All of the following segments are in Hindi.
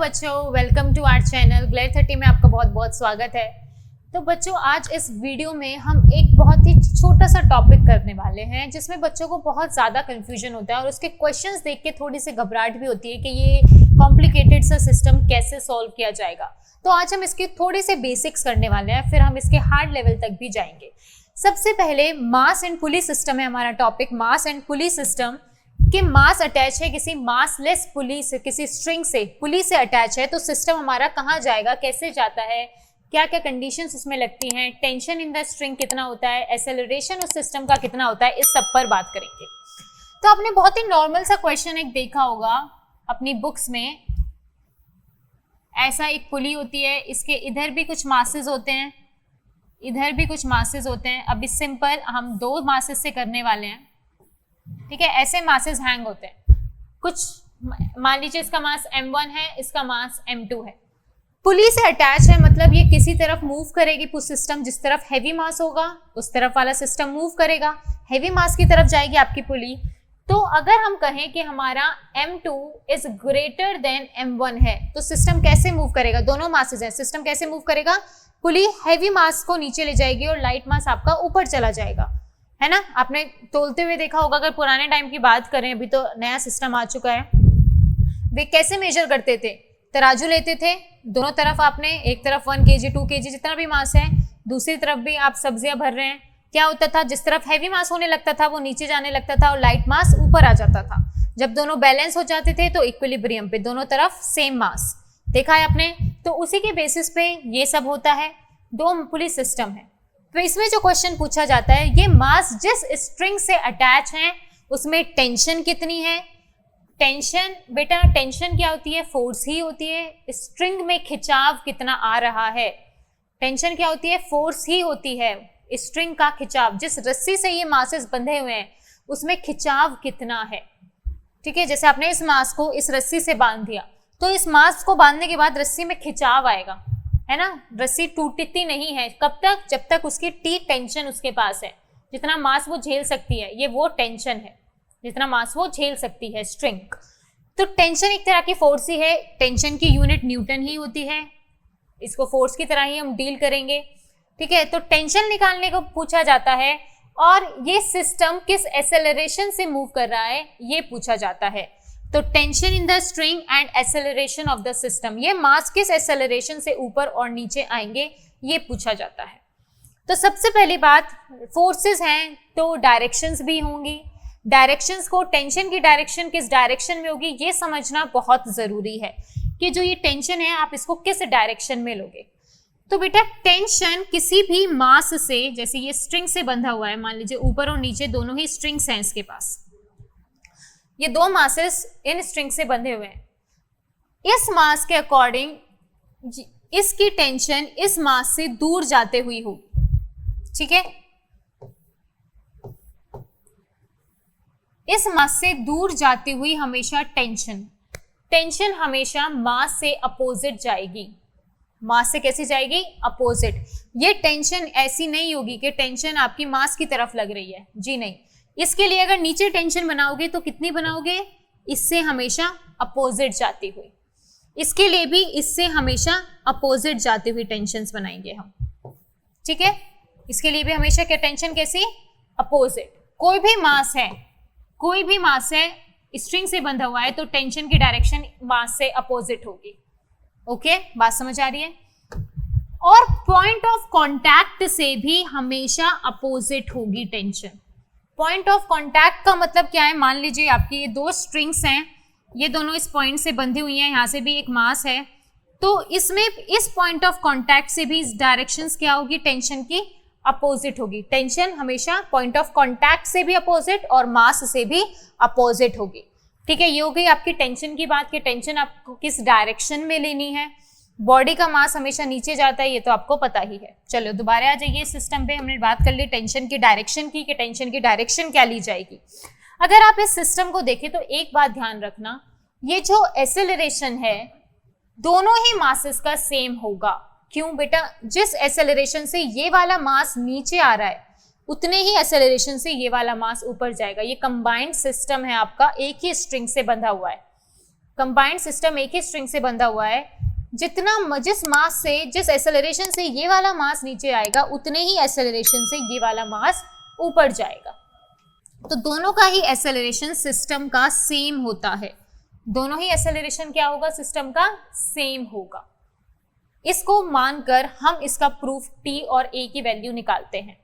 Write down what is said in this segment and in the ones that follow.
बच्चों, welcome to our channel Glade 30 में आपका बहुत बहुत स्वागत है। तो बच्चों, आज इस वीडियो में हम एक बहुत ही छोटा सा टॉपिक करने वाले हैं जिसमें बच्चों को बहुत ज़्यादा कंफ्यूजन होता है और उसके क्वेश्चंस देख के थोड़ी सी घबराहट भी होती है कि ये कॉम्प्लिकेटेड सा सिस्टम कैसे सॉल्व किया जाएगा। तो आज हम इसके थोड़े से बेसिक्स करने वाले हैं, फिर हम इसके हार्ड लेवल तक भी जाएंगे। सबसे पहले मास एंड पुली सिस्टम है हमारा topic. Mass and pulley system कि मास अटैच है किसी मासलेस पुली से, किसी स्ट्रिंग से, पुली से अटैच है, तो सिस्टम हमारा कहाँ जाएगा, कैसे जाता है, क्या क्या कंडीशंस उसमें लगती हैं, टेंशन इन द स्ट्रिंग कितना होता है, एक्सेलरेशन उस सिस्टम का कितना होता है, इस सब पर बात करेंगे। तो आपने बहुत ही नॉर्मल सा क्वेश्चन एक देखा होगा अपनी बुक्स में। ऐसा एक पुली होती है, इसके इधर भी कुछ मासेस होते हैं, इधर भी कुछ मासेस होते हैं। अभी सिंपल हम दो मासेस से करने वाले हैं, ठीक है। ऐसे मासेस हैंग होते हैं कुछ, मान लीजिए इसका मास m1 है, इसका मास m2 है। पुली से अटैच है मतलब ये किसी तरफ मूव करेगी पुश सिस्टम, जिस तरफ हैवी मास होगा उस तरफ वाला सिस्टम मूव करेगा, हैवी मास की तरफ जाएगी आपकी पुली। तो अगर हम कहें कि हमारा m2 is greater than m1 है तो सिस्टम कैसे मूव करेगा, दोनों मासेस हैं, सिस्टम कैसे मूव करेगा, पुली हैवी मास को नीचे ले जाएगी और लाइट मास आपका ऊपर चला जाएगा, है ना। आपने तोलते हुए देखा होगा, अगर पुराने टाइम की बात करें, अभी तो नया सिस्टम आ चुका है। वे कैसे मेजर करते थे, तराजू लेते थे, दोनों तरफ आपने, एक तरफ 1 kg 2 kg जितना भी मास है, दूसरी तरफ भी आप सब्जियां भर रहे हैं। क्या होता था, जिस तरफ हैवी मास होने लगता था वो नीचे जाने लगता था और लाइट मास ऊपर आ जाता था। जब दोनों बैलेंस हो जाते थे तो इक्विलिब्रियम पे दोनों तरफ सेम मास, देखा है आपने। तो उसी के बेसिस पे ये सब होता है, दो पुली सिस्टम है। तो इसमें जो क्वेश्चन पूछा जाता है, ये मास जिस स्ट्रिंग से अटैच है उसमें टेंशन कितनी है। टेंशन बेटा, टेंशन क्या होती है, फोर्स ही होती है। स्ट्रिंग में खिंचाव कितना आ रहा है, टेंशन क्या होती है, फोर्स ही होती है। स्ट्रिंग का खिंचाव, जिस रस्सी से ये मासेस बंधे हुए हैं उसमें खिंचाव कितना है, ठीक है। जैसे आपने इस मास को इस रस्सी से बांध दिया तो इस मास को बांधने के बाद रस्सी में खिंचाव आएगा, है ना। रस्सी टूटती नहीं है, कब तक, जब तक उसकी टी टेंशन उसके पास है, जितना मास वो झेल सकती है, ये वो टेंशन है, जितना मास वो झेल सकती है स्ट्रिंग। तो टेंशन एक तरह की फोर्स ही है, टेंशन की यूनिट न्यूटन ही होती है, इसको फोर्स की तरह ही हम डील करेंगे, ठीक है। तो टेंशन निकालने को पूछा जाता है और ये सिस्टम किस एक्सेलरेशन से मूव कर रहा है ये पूछा जाता है। तो tension in the string and acceleration of the system, ये मास किस एक्सेलरेशन से ऊपर और नीचे आएंगे ये पूछा जाता है। तो सबसे पहली बात, फोर्सेस हैं तो डायरेक्शंस भी होंगी। डायरेक्शंस को, टेंशन की डायरेक्शन किस डायरेक्शन में होगी ये समझना बहुत जरूरी है कि जो ये टेंशन है आप इसको किस डायरेक्शन में लोगे। तो बेटा टेंशन किसी भी मास से, जैसे ये स्ट्रिंग से बंधा हुआ है, मान लीजिए ऊपर और नीचे दोनों ही स्ट्रिंग्स हैं इसके पास, ये दो मासेस इन स्ट्रिंग से बंधे हुए हैं। इस मास के अकॉर्डिंग इसकी टेंशन इस मास से दूर जाते हुई होगी, ठीक है। इस मास से दूर जाती हुई हमेशा टेंशन हमेशा मास से अपोजिट जाएगी। मास से कैसी जाएगी, अपोजिट। ये टेंशन ऐसी नहीं होगी कि टेंशन आपकी मास की तरफ लग रही है, जी नहीं। इसके लिए अगर नीचे टेंशन बनाओगे तो कितनी बनाओगे, इससे हमेशा अपोजिट जाती हुई। इसके लिए भी इससे हमेशा अपोजिट जाती हुई टेंशन्स बनाएंगे हम, ठीक है। इसके लिए भी हमेशा क्या, टेंशन कैसी, अपोजिट। कोई भी मास है स्ट्रिंग से बंधा हुआ है तो टेंशन की डायरेक्शन मास से अपोजिट होगी। ओके, बात समझ आ रही है। और पॉइंट ऑफ कांटेक्ट से भी हमेशा अपोजिट होगी टेंशन। पॉइंट ऑफ कांटेक्ट का मतलब क्या है, मान लीजिए आपकी ये दो स्ट्रिंग्स हैं, ये दोनों इस पॉइंट से बंधी हुई हैं, यहाँ से भी एक मास है, तो इसमें इस पॉइंट ऑफ कांटेक्ट से भी इस डायरेक्शंस क्या होगी, टेंशन की अपोजिट होगी। टेंशन हमेशा पॉइंट ऑफ कांटेक्ट से भी अपोजिट और मास से भी अपोजिट होगी, ठीक है। ये हो गई आपकी टेंशन की बात कि टेंशन आपको किस डायरेक्शन में लेनी है। बॉडी का मास हमेशा नीचे जाता है, ये तो आपको पता ही है। चलो दोबारा आ जाइए सिस्टम पे, हमने बात कर ली टेंशन की डायरेक्शन की कि टेंशन की डायरेक्शन क्या ली जाएगी। अगर आप इस सिस्टम को देखें तो एक बात ध्यान रखना, ये जो एक्सेलरेशन है दोनों ही मासेस का सेम होगा। क्यों बेटा, जिस एक्सेलरेशन से ये वाला मास नीचे आ रहा है उतने ही एक्सेलरेशन से ये वाला मास ऊपर जाएगा। ये कंबाइंड सिस्टम है आपका, एक ही स्ट्रिंग से बंधा हुआ है। कंबाइंड सिस्टम एक ही स्ट्रिंग से बंधा हुआ है, जिस मास से, जिस एक्सेलरेशन से ये वाला मास नीचे आएगा, उतने ही एक्सेलरेशन से ये वाला मास ऊपर जाएगा। तो दोनों का ही एक्सेलरेशन सिस्टम का सेम होता है। दोनों ही एक्सेलरेशन क्या होगा? सिस्टम का सेम होगा। इसको मानकर हम इसका प्रूफ t और a की वैल्यू निकालते हैं।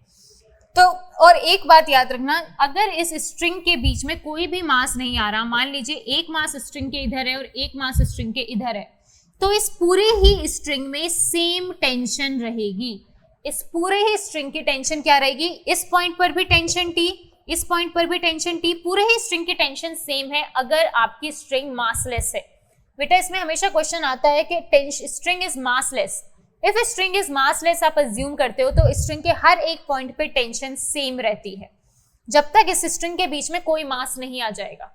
तो और एक बात याद रखना, अगर इस स्ट्रिंग के बीच में कोई भी मास नहीं आ रहा, मान लीजिए एक मास स्ट्रिंग के इधर है और एक मास स्ट्रिंग के इधर है, तो इस पूरे ही स्ट्रिंग में सेम टेंशन रहेगी। इस पूरे ही स्ट्रिंग की टेंशन क्या रहेगी? इस पॉइंट पर भी टेंशन T, इस पॉइंट पर भी टेंशन T, पूरे ही स्ट्रिंग की टेंशन सेम है अगर आपकी स्ट्रिंग मासलेस है। बेटा इसमें हमेशा क्वेश्चन आता है कि string is massless. If string is massless आप अज्यूम करते हो तो स्ट्रिंग के हर एक पॉइंट पे टेंशन सेम रहती है। जब तक इस स्ट्रिंग के बीच में कोई मास नहीं आ जाएगा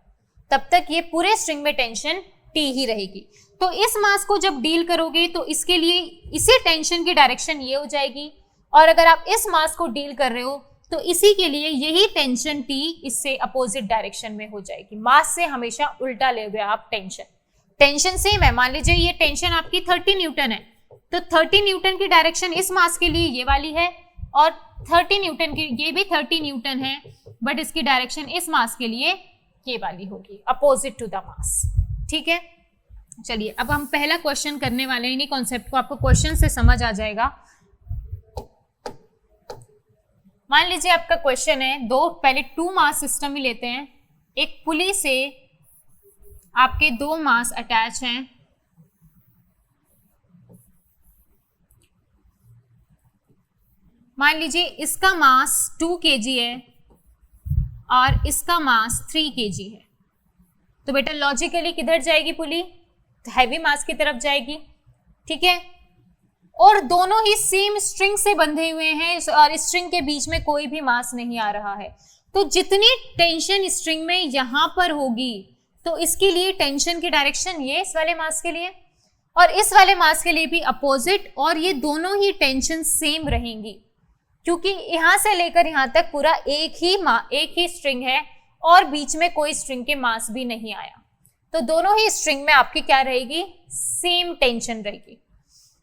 तब तक ये पूरे स्ट्रिंग में टेंशन T ही रहेगी। तो इस मास को जब डील करोगे तो इसके लिए इसी टेंशन की डायरेक्शन ये हो जाएगी, और अगर आप इस मास को डील कर रहे हो तो इसी के लिए यही टेंशन T इससे अपोजिट डायरेक्शन में हो जाएगी। मास से हमेशा उल्टा लोगे आप टेंशन सेम है। मान लीजिए ये टेंशन आपकी 30 न्यूटन है, तो 30 न्यूटन की डायरेक्शन इस मास के लिए ये वाली है, और 30 न्यूटन की ये भी 30 न्यूटन है, बट इसकी डायरेक्शन इस मास के लिए ये वाली होगी, अपोजिट टू द मास। ठीक है, चलिए अब हम पहला क्वेश्चन करने वाले हैं। इन्हीं कॉन्सेप्ट को आपको क्वेश्चन से समझ आ जाएगा। मान लीजिए आपका क्वेश्चन है, पहले 2 मास सिस्टम ही लेते हैं। एक पुली से आपके 2 मास अटैच हैं, मान लीजिए इसका मास 2 kg है और इसका मास 3 kg है। तो बेटा लॉजिकली किधर जाएगी पुली? हैवी मास की तरफ जाएगी। ठीक है, और दोनों ही सेम स्ट्रिंग से बंधे हुए हैं और स्ट्रिंग के बीच में कोई भी मास नहीं आ रहा है। तो जितनी टेंशन स्ट्रिंग में यहां पर होगी तो इसके लिए टेंशन की डायरेक्शन ये इस वाले मास के लिए और इस वाले मास के लिए भी अपोजिट, और ये दोनों ही टेंशन सेम रहेंगी क्योंकि यहां से लेकर यहां तक पूरा एक ही स्ट्रिंग है और बीच में कोई स्ट्रिंग के मास भी नहीं आया। तो दोनों ही स्ट्रिंग में आपकी क्या रहेगी? सेम टेंशन रहेगी।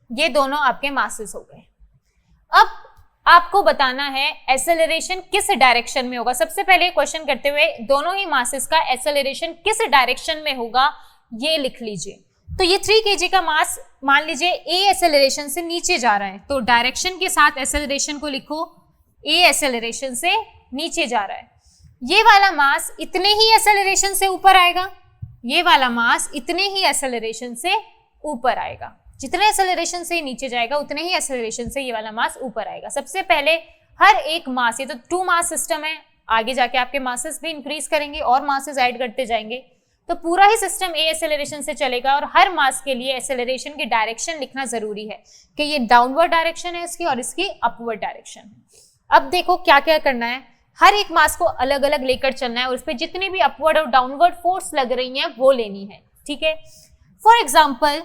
ये दोनों आपके मासेस हो गए। अब आपको बताना है एक्सेलरेशन किस डायरेक्शन में होगा। सबसे पहले क्वेश्चन करते हुए दोनों ही मासेस का एक्सेलरेशन किस डायरेक्शन में होगा ये लिख लीजिए। तो ये 3 kg का मास मान लीजिए ए एक्सेलरेशन से नीचे जा रहा है, तो डायरेक्शन के साथ एक्सेलरेशन को लिखो, ए एक्सेलरेशन से नीचे जा रहा है। ये वाला मास इतने ही एक्सेलरेशन से ऊपर आएगा, ये वाला मास इतने ही एक्सेलरेशन से ऊपर आएगा। जितने एक्सेलरेशन से नीचे जाएगा उतने ही एक्सेलरेशन से ये वाला मास ऊपर आएगा। सबसे पहले हर एक मास, ये तो 2 मास सिस्टम है, आगे जाके आपके मासेस भी इंक्रीज करेंगे और मासेस ऐड करते जाएंगे, तो पूरा ही सिस्टम ए एक्सेलरेशन से चलेगा और हर मास के लिए एक्सेलरेशन की डायरेक्शन लिखना जरूरी है कि ये डाउनवर्ड डायरेक्शन है इसकी और इसकी अपवर्ड डायरेक्शन है। अब देखो क्या क्या करना है, हर एक मास को अलग अलग लेकर चलना है और उस पर जितनी भी अपवर्ड और डाउनवर्ड फोर्स लग रही है वो लेनी है। ठीक है, फॉर एग्जाम्पल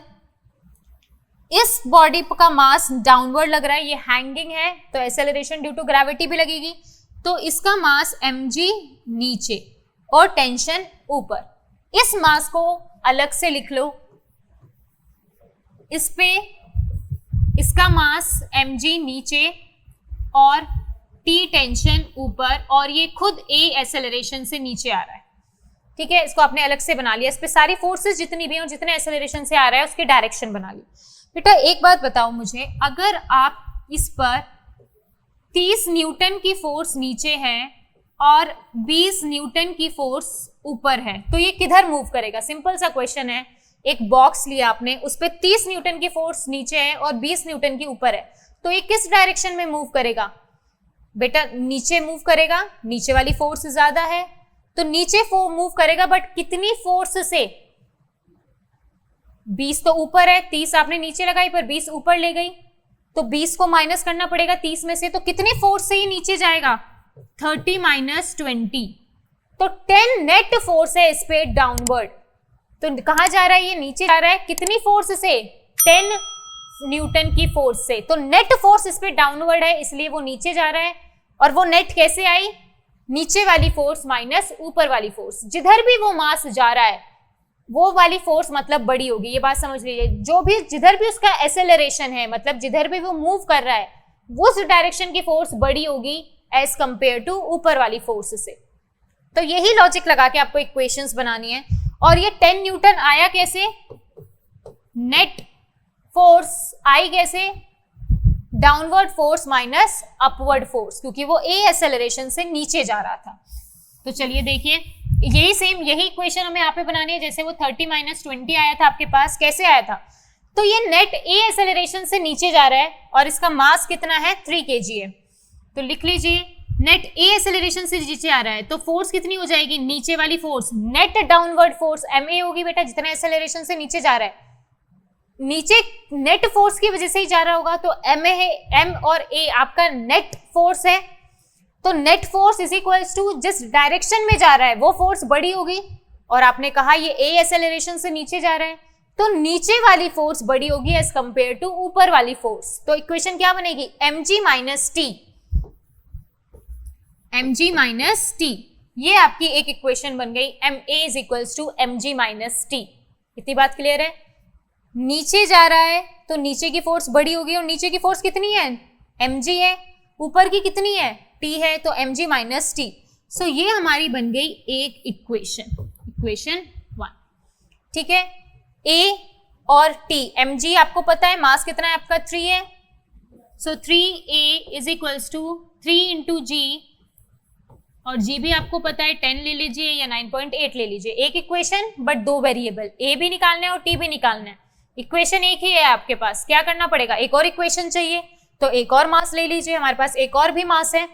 इस बॉडी का मास डाउनवर्ड लग रहा है, ये हैंगिंग है तो एक्सेलरेशन ड्यू टू ग्रेविटी भी लगेगी, तो इसका मास mg नीचे और टेंशन ऊपर। इस मास को अलग से लिख लो, इस पे इसका मास mg नीचे और t टेंशन ऊपर, और ये खुद a एक्सेलरेशन से नीचे आ रहा है। ठीक है, इसको आपने अलग से बना लिया। इस पे सारी फोर्सेस जितनी भी हैं और जितने एक्सेलरेशन से आ रहा है उसकी डायरेक्शन बना ली। बेटा एक बात बताओ मुझे, अगर आप इस पर 30 न्यूटन की फोर्स नीचे है और 20 न्यूटन की फोर्स ऊपर है तो ये किधर मूव करेगा? सिंपल सा क्वेश्चन है। एक बॉक्स लिया आपने, उस पर 30 न्यूटन की फोर्स नीचे है और 20 न्यूटन की ऊपर है, तो ये किस डायरेक्शन में मूव करेगा? बेटा नीचे मूव करेगा, नीचे वाली फोर्स ज्यादा है तो नीचे मूव करेगा, बट कितनी फोर्स से? 20 तो ऊपर है, 30 आपने नीचे लगाई पर 20 ऊपर ले गई, तो 20 को माइनस करना पड़ेगा 30 में से, तो कितनी फोर्स से ही नीचे जाएगा? 30 माइनस 20, तो 10 नेट फोर्स है इस पे डाउनवर्ड। तो कहां जा रहा है? ये नीचे जा रहा है। कितनी फोर्स से? 10 न्यूटन की फोर्स से। तो नेट फोर्स इस पे डाउनवर्ड है इसलिए वो नीचे जा रहा है, और वो नेट कैसे आई? नीचे वाली फोर्स माइनस ऊपर वाली फोर्स। जिधर भी वो मास जा रहा है वो वाली फोर्स मतलब बड़ी होगी, ये बात समझ लीजिए। जो भी जिधर भी उसका एक्सेलरेशन है, मतलब जिधर भी वो मूव कर रहा है, वो उस डायरेक्शन की फोर्स बड़ी होगी एज कंपेयर टू ऊपर वाली फोर्स से। तो यही लॉजिक लगा के आपको इक्वेशंस बनानी है। और ये 10 न्यूटन आया कैसे, नेट फोर्स आई कैसे, downward force minus upward force, क्योंकि वो ए एक्सेलरेशन से नीचे जा रहा था। तो चलिए देखिए, यही सेम यही इक्वेशन हमें यहाँ पे बनानी है। जैसे वो 30 - 20 आया था आपके पास, कैसे आया था, तो ये नेट ए एक्सेलरेशन से नीचे जा रहा है और इसका मास कितना है 3 kg है। तो लिख लीजिए, नेट ए एक्सेलरेशन से नीचे आ रहा है तो फोर्स कितनी हो जाएगी, नीचे वाली force net downward force ma होगी बेटा, जितना एक्सेलरेशन से नीचे जा रहा है, नीचे नेट फोर्स की वजह से ही जा रहा होगा। तो ma है, m और a आपका नेट फोर्स है। तो net force is equals to जिस डायरेक्शन में जा रहा है वो फोर्स बड़ी होगी, और आपने कहा ये ए एक्सेलरेशन से नीचे जा रहा है तो नीचे वाली फोर्स बड़ी होगी एज कंपेयर टू ऊपर वाली फोर्स। तो इक्वेशन क्या बनेगी, mg minus T, mg minus T, ये आपकी एक इक्वेशन बन गई। ma is equals to mg minus T. इतनी बात क्लियर है। नीचे जा रहा है तो नीचे की फोर्स बड़ी होगी, और नीचे की फोर्स कितनी है, mg है, ऊपर की कितनी है, t है, तो mg माइनस टी। सो ये हमारी बन गई एक इक्वेशन, इक्वेशन 1। ठीक है, a और t, mg आपको पता है मास कितना है आपका 3 है, so 3a is equals to 3 into g, और g भी आपको पता है 10 ले लीजिए या 9.8 ले लीजिए। एक इक्वेशन बट दो वेरिएबल, a भी निकालना है और t भी निकालना है। इक्वेशन एक ही है आपके पास, क्या करना पड़ेगा, एक और इक्वेशन चाहिए तो एक और मास ले लीजिए। हमारे पास एक और भी मास है,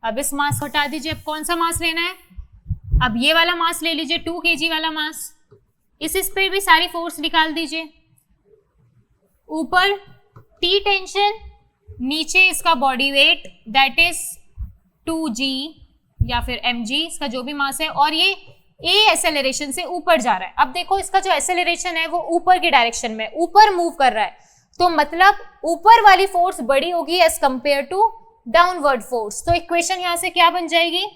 अब इस मास को हटा दीजिए। अब कौन सा मास लेना है, अब ये वाला मास ले लीजिए, 2 kg वाला मास। इस पे भी सारी फोर्स निकाल दीजिए। ऊपर T टेंशन, नीचे इसका body weight that is 2g या फिर mg, इसका जो भी मास है, और ये a एक्सेलरेशन से ऊपर जा रहा है। अब देखो इसका जो एक्सेलरेशन है वो ऊपर की डायरेक्शन में, ऊपर मूव कर रहा है, तो मतलब ऊपर वाली फोर्स बड़ी होगी as compare to downward force. तो इक्वेशन यहां से क्या बन जाएगी,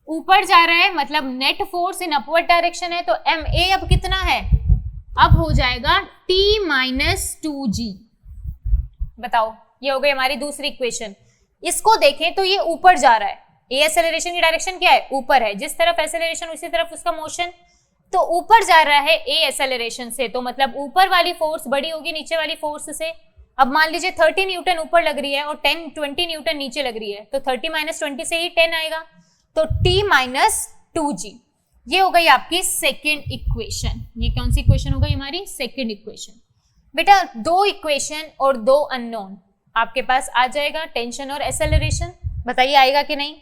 ऊपर जा रहा है मतलब net force in upward direction है, तो ma अब कितना है, अब हो जाएगा t माइनस 2g। बताओ, ये हो गई हमारी दूसरी इक्वेशन। इसको देखें तो ये ऊपर जा रहा है, ए एक्सेलरेशन की डायरेक्शन क्या है, ऊपर है, जिस तरफ एक्सेलरेशन उसी तरफ उसका मोशन, तो ऊपर जा रहा है ए एक्सेलरेशन से, तो मतलब ऊपर वाली फोर्स बड़ी होगी नीचे वाली फोर्स से। अब मान लीजिए 30 न्यूटन ऊपर लग रही है और 20 न्यूटन नीचे लग रही है, तो 30 - 20 से ही 10 आएगा, तो t माइनस 2g। ये हो गई आपकी सेकेंड इक्वेशन। ये कौन सी इक्वेशन हो गई हमारी, सेकेंड इक्वेशन। बेटा 2 इक्वेशन और 2 अननोन आपके पास आ जाएगा, टेंशन और एक्सेलरेशन। बताइए आएगा कि नहीं,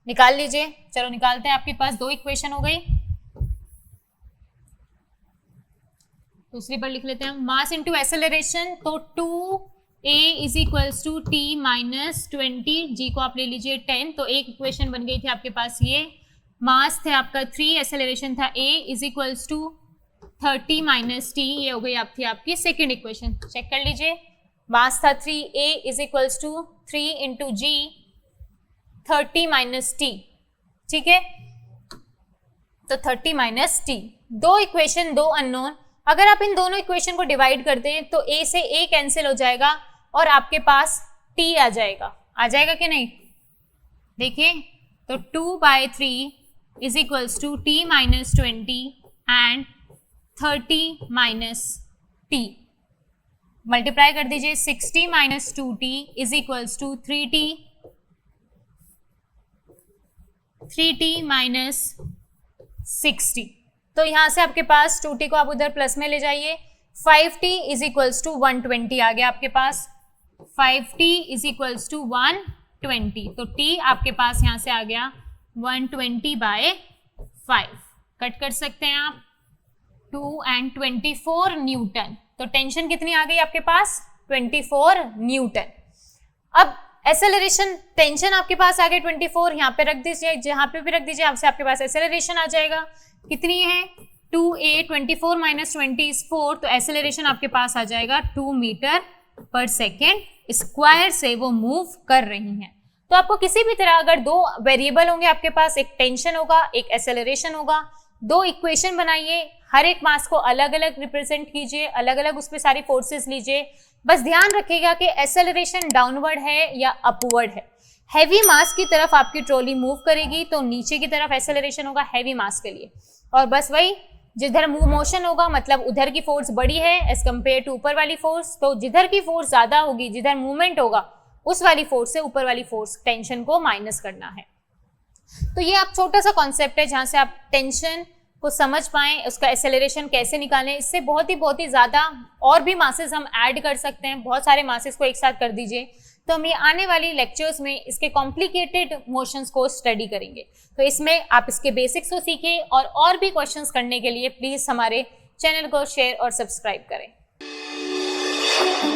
निकाल लीजिए। चलो निकालते हैं। आपके पास 2 इक्वेशन हो गई, दूसरी बार लिख लेते हैं। मास इनटू एक्सेलरेशन, तो 2a is equals to t minus 20, g को आप ले लीजिए 10, तो एक इक्वेशन बन गई थी आपके पास। ये मास थे आपका 3, एक्सेलरेशन था a is equals to 30 minus t, ये हो गई आपकी सेकेंड इक्वेशन। चेक कर लीजिए, मास था 3, a is equals to 3 into g 30 minus t। ठीक है, तो 30 माइनस t। 2 equation 2 unknown. अगर आप इन दोनों इक्वेशन को डिवाइड कर दें तो a से a कैंसिल हो जाएगा और आपके पास t आ जाएगा। आ जाएगा कि नहीं, देखिए, तो 2/3 is equals to t minus 20 and 30 minus t। Multiply कर दीजिए, 60 minus 2t is equals to 3t minus 60। तो यहां से आपके पास 2t को आप उधर प्लस में ले जाइए, 5t इज इक्वल्स टू 120 आ गया आपके पास, 5t इज इक्वल्स टू 120। तो t आपके पास यहां से आ गया 120/5। कट कर सकते हैं आप, 2 एंड 24 न्यूटन। तो टेंशन कितनी आ गई आपके पास, 24 न्यूटन। अब एक्सेलरेशन, टेंशन आपके पास आ गई 24, यहाँ पे रख दीजिए, जहाँ पे भी रख दीजिए, आपसे आपके पास एक्सेलरेशन आ जाएगा। कितनी है, 2a, 24 माइनस 20 इज 4, तो एक्सेलरेशन आपके पास आ जाएगा 2 मीटर पर सेकेंड स्क्वायर से वो मूव कर रही हैं। तो आपको किसी भी तरह अगर 2 वेरिएबल होंगे आपके पास, एक टेंशन होगा एक एक्सेलरेशन होगा, दो इक्वेशन बनाइए, हर एक मास को अलग अलग रिप्रेजेंट कीजिए, अलग अलग उस पर सारी फोर्सेस लीजिए। बस ध्यान रखिएगा कि एक्सेलरेशन डाउनवर्ड है या अपवर्ड है। हैवी मास की तरफ आपकी ट्रॉली मूव करेगी तो नीचे की तरफ एक्सेलरेशन होगा हैवी मास के लिए, और बस वही जिधर मूव मोशन होगा मतलब उधर की फोर्स बड़ी है एज कम्पेयर टू ऊपर वाली फोर्स, तो जिधर की फोर्स ज्यादा होगी, जिधर मूवमेंट होगा उस वाली फोर्स से ऊपर वाली फोर्स टेंशन को माइनस करना है। तो ये आप छोटा सा कॉन्सेप्ट है जहां से आप टेंशन को समझ पाएं, उसका एक्सेलरेशन कैसे निकालें। इससे बहुत ही ज़्यादा और भी मासेस हम ऐड कर सकते हैं, बहुत सारे मासेस को एक साथ कर दीजिए। तो हम ये आने वाली लेक्चर्स में इसके कॉम्प्लिकेटेड मोशंस को स्टडी करेंगे। तो इसमें आप इसके बेसिक्स को सीखें और भी क्वेश्चंस करने के लिए प्लीज़ हमारे चैनल को शेयर और सब्सक्राइब करें।